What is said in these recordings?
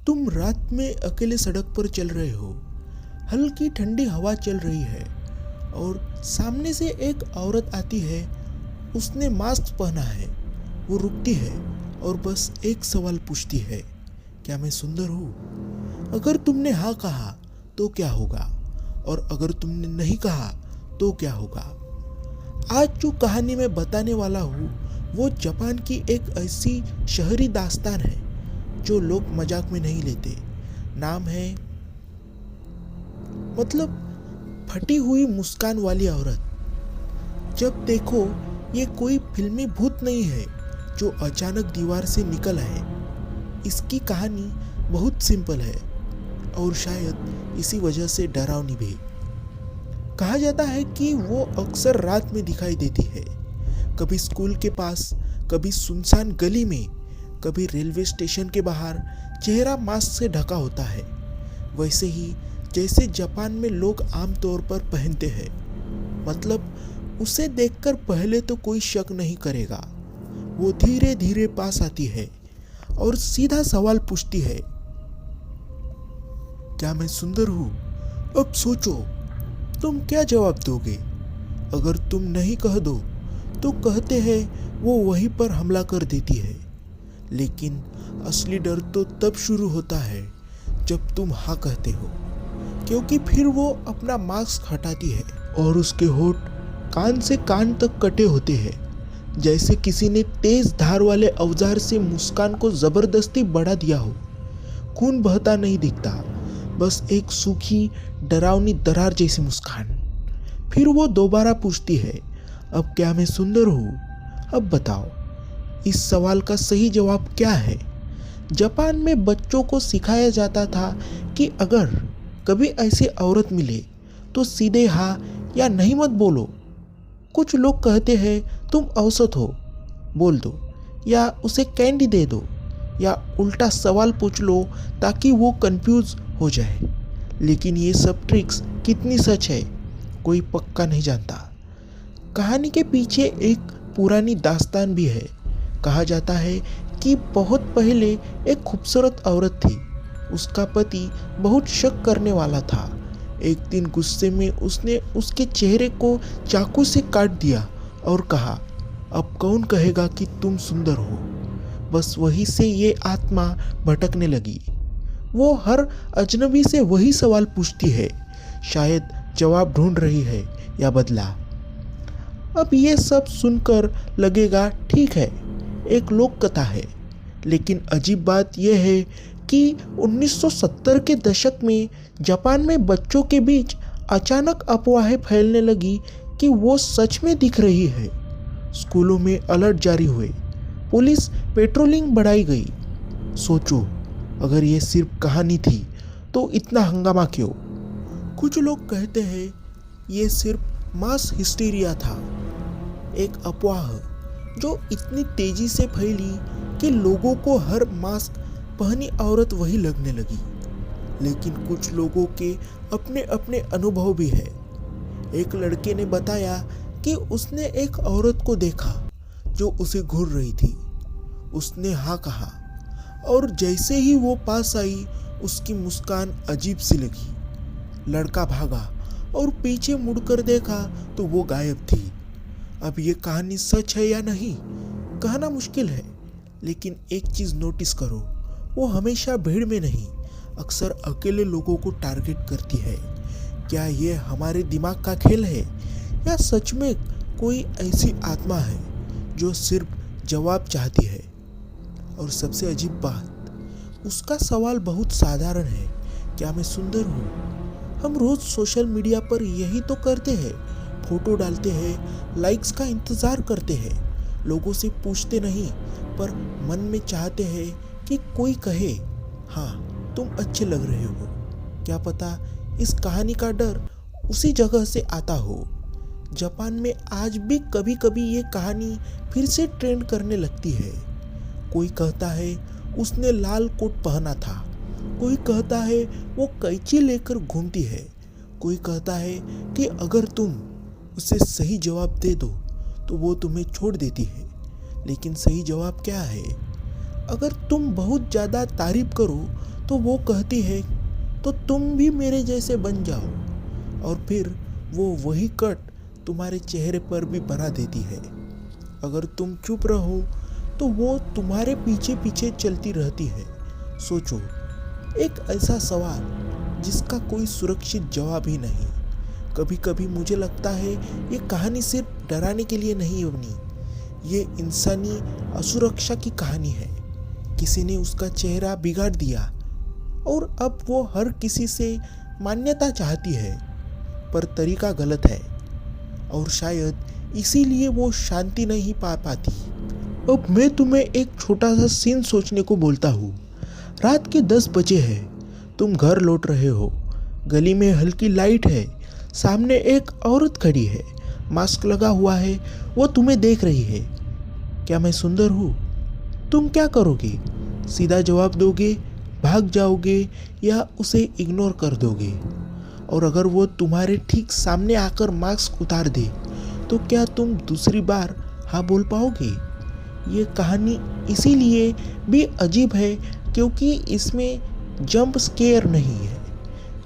तुम रात में अकेले सड़क पर चल रहे हो। हल्की ठंडी हवा चल रही है और सामने से एक औरत आती है। उसने मास्क पहना है। वो रुकती है और बस एक सवाल पूछती है, क्या मैं सुंदर हूँ? अगर तुमने हाँ कहा तो क्या होगा, और अगर तुमने नहीं कहा तो क्या होगा? आज जो कहानी मैं बताने वाला हूँ वो जापान की एक ऐसी शहरी दास्तान है जो लोग मजाक में नहीं लेते। नाम है फटी हुई मुस्कान वाली औरत। जब देखो, ये कोई फिल्मी भूत नहीं है जो अचानक दीवार से निकल आए। इसकी कहानी बहुत सिंपल है और शायद इसी वजह से डरावनी भी। कहा जाता है कि वो अक्सर रात में दिखाई देती है, कभी स्कूल के पास, कभी सुनसान गली में, कभी रेलवे स्टेशन के बाहर। चेहरा मास्क से ढका होता है, वैसे ही जैसे जापान में लोग आमतौर पर पहनते हैं। उसे देखकर पहले तो कोई शक नहीं करेगा। वो धीरे धीरे पास आती है और सीधा सवाल पूछती है, क्या मैं सुंदर हूँ? अब सोचो, तुम क्या जवाब दोगे? अगर तुम नहीं कह दो तो कहते हैं वो वहीं पर हमला कर देती है। लेकिन असली डर तो तब शुरू होता है जब तुम हाँ कहते हो, क्योंकि फिर वो अपना मास्क हटाती है और उसके होठ कान से कान तक कटे होते हैं, जैसे किसी ने तेज धार वाले औजार से मुस्कान को जबरदस्ती बढ़ा दिया हो। खून बहता नहीं दिखता, बस एक सूखी डरावनी दरार जैसी मुस्कान। फिर वो दोबारा पूछती है, अब क्या मैं सुंदर हूँ? अब बताओ, इस सवाल का सही जवाब क्या है? जापान में बच्चों को सिखाया जाता था कि अगर कभी ऐसी औरत मिले तो सीधे हाँ या नहीं मत बोलो। कुछ लोग कहते हैं तुम औसत हो, बोल दो, या उसे कैंडी दे दो, या उल्टा सवाल पूछ लो ताकि वो कंफ्यूज हो जाए। लेकिन ये सब ट्रिक्स कितनी सच है, कोई पक्का नहीं जानता। कहानी के पीछे एक पुरानी दास्तान भी है। कहा जाता है कि बहुत पहले एक खूबसूरत औरत थी। उसका पति बहुत शक करने वाला था। एक दिन गुस्से में उसने उसके चेहरे को चाकू से काट दिया और कहा, अब कौन कहेगा कि तुम सुंदर हो? बस वहीं से ये आत्मा भटकने लगी। वो हर अजनबी से वही सवाल पूछती है, शायद जवाब ढूंढ रही है या बदला। अब ये सब सुनकर लगेगा ठीक है, एक लोक कथा है। लेकिन अजीब बात यह है कि 1970 के दशक में जापान में बच्चों के बीच अचानक अफवाहें फैलने लगी कि वो सच में दिख रही है। स्कूलों में अलर्ट जारी हुए, पुलिस पेट्रोलिंग बढ़ाई गई। सोचो, अगर ये सिर्फ कहानी थी तो इतना हंगामा क्यों? कुछ लोग कहते हैं ये सिर्फ मास हिस्टीरिया था, एक अफवाह जो इतनी तेजी से फैली कि लोगों को हर मास्क पहनी औरत वही लगने लगी। लेकिन कुछ लोगों के अपने अपने अनुभव भी है। एक लड़के ने बताया कि उसने एक औरत को देखा जो उसे घूर रही थी। उसने हाँ कहा और जैसे ही वो पास आई उसकी मुस्कान अजीब सी लगी। लड़का भागा और पीछे मुड़कर देखा तो वो गायब थी। अब ये कहानी सच है या नहीं कहना मुश्किल है, लेकिन एक चीज़ नोटिस करो, वो हमेशा भीड़ में नहीं, अक्सर अकेले लोगों को टारगेट करती है। क्या ये हमारे दिमाग का खेल है या सच में कोई ऐसी आत्मा है जो सिर्फ जवाब चाहती है? और सबसे अजीब बात, उसका सवाल बहुत साधारण है, क्या मैं सुंदर हूँ? हम रोज़ सोशल मीडिया पर यही तो करते हैं, फोटो डालते हैं, लाइक्स का इंतज़ार करते हैं, लोगों से पूछते नहीं, पर मन में चाहते हैं कि कोई कहे, हाँ तुम अच्छे लग रहे हो। क्या पता इस कहानी का डर उसी जगह से आता हो। जापान में आज भी कभी कभी ये कहानी फिर से ट्रेंड करने लगती है। कोई कहता है उसने लाल कोट पहना था, कोई कहता है वो कैंची लेकर घूमती है, कोई कहता है कि अगर तुम उसे सही जवाब दे दो तो वो तुम्हें छोड़ देती है। लेकिन सही जवाब क्या है? अगर तुम बहुत ज़्यादा तारीफ करो तो वो कहती है तो तुम भी मेरे जैसे बन जाओ, और फिर वो वही कट तुम्हारे चेहरे पर भी बना देती है। अगर तुम चुप रहो तो वो तुम्हारे पीछे पीछे चलती रहती है। सोचो, एक ऐसा सवाल जिसका कोई सुरक्षित जवाब ही नहीं। कभी कभी मुझे लगता है ये कहानी सिर्फ डराने के लिए नहीं बनी, ये इंसानी असुरक्षा की कहानी है। किसी ने उसका चेहरा बिगाड़ दिया और अब वो हर किसी से मान्यता चाहती है, पर तरीका गलत है और शायद इसीलिए वो शांति नहीं पा पाती। अब मैं तुम्हें एक छोटा सा सीन सोचने को बोलता हूँ। रात के 10 बजे है, तुम घर लौट रहे हो। गली में हल्की लाइट है, सामने एक औरत खड़ी है, मास्क लगा हुआ है, वो तुम्हें देख रही है। क्या मैं सुंदर हूँ? तुम क्या करोगे? सीधा जवाब दोगे, भाग जाओगे या उसे इग्नोर कर दोगे? और अगर वो तुम्हारे ठीक सामने आकर मास्क उतार दे तो क्या तुम दूसरी बार हाँ बोल पाओगे? ये कहानी इसीलिए भी अजीब है क्योंकि इसमें जंप स्केयर नहीं है,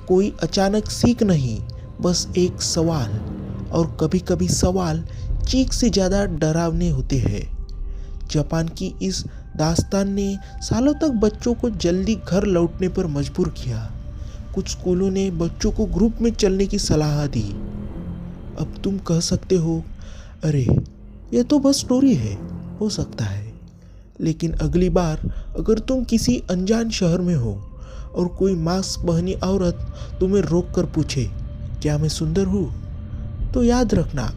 कोई अचानक सीख नहीं, बस एक सवाल। और कभी कभी सवाल चीख से ज़्यादा डरावने होते हैं। जापान की इस दास्तान ने सालों तक बच्चों को जल्दी घर लौटने पर मजबूर किया। कुछ स्कूलों ने बच्चों को ग्रुप में चलने की सलाह दी। अब तुम कह सकते हो, अरे यह तो बस स्टोरी है, हो सकता है। लेकिन अगली बार अगर तुम किसी अनजान शहर में हो और कोई मास्क पहनी औरत तुम्हें रोक कर पूछे, क्या मैं सुंदर हूँ? तो याद रखना,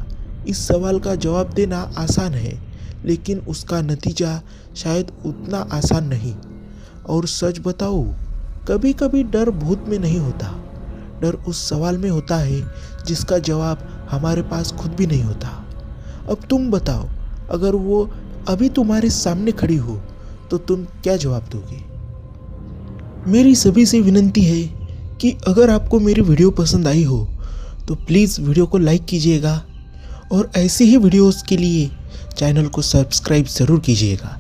इस सवाल का जवाब देना आसान है, लेकिन उसका नतीजा शायद उतना आसान नहीं। और सच बताओ, कभी कभी डर भूत में नहीं होता, डर उस सवाल में होता है जिसका जवाब हमारे पास खुद भी नहीं होता। अब तुम बताओ, अगर वो अभी तुम्हारे सामने खड़ी हो तो तुम क्या जवाब दोगे? मेरी सभी से विनती है कि अगर आपको मेरी वीडियो पसंद आई हो तो प्लीज़ वीडियो को लाइक कीजिएगा और ऐसे ही वीडियोस के लिए चैनल को सब्सक्राइब ज़रूर कीजिएगा।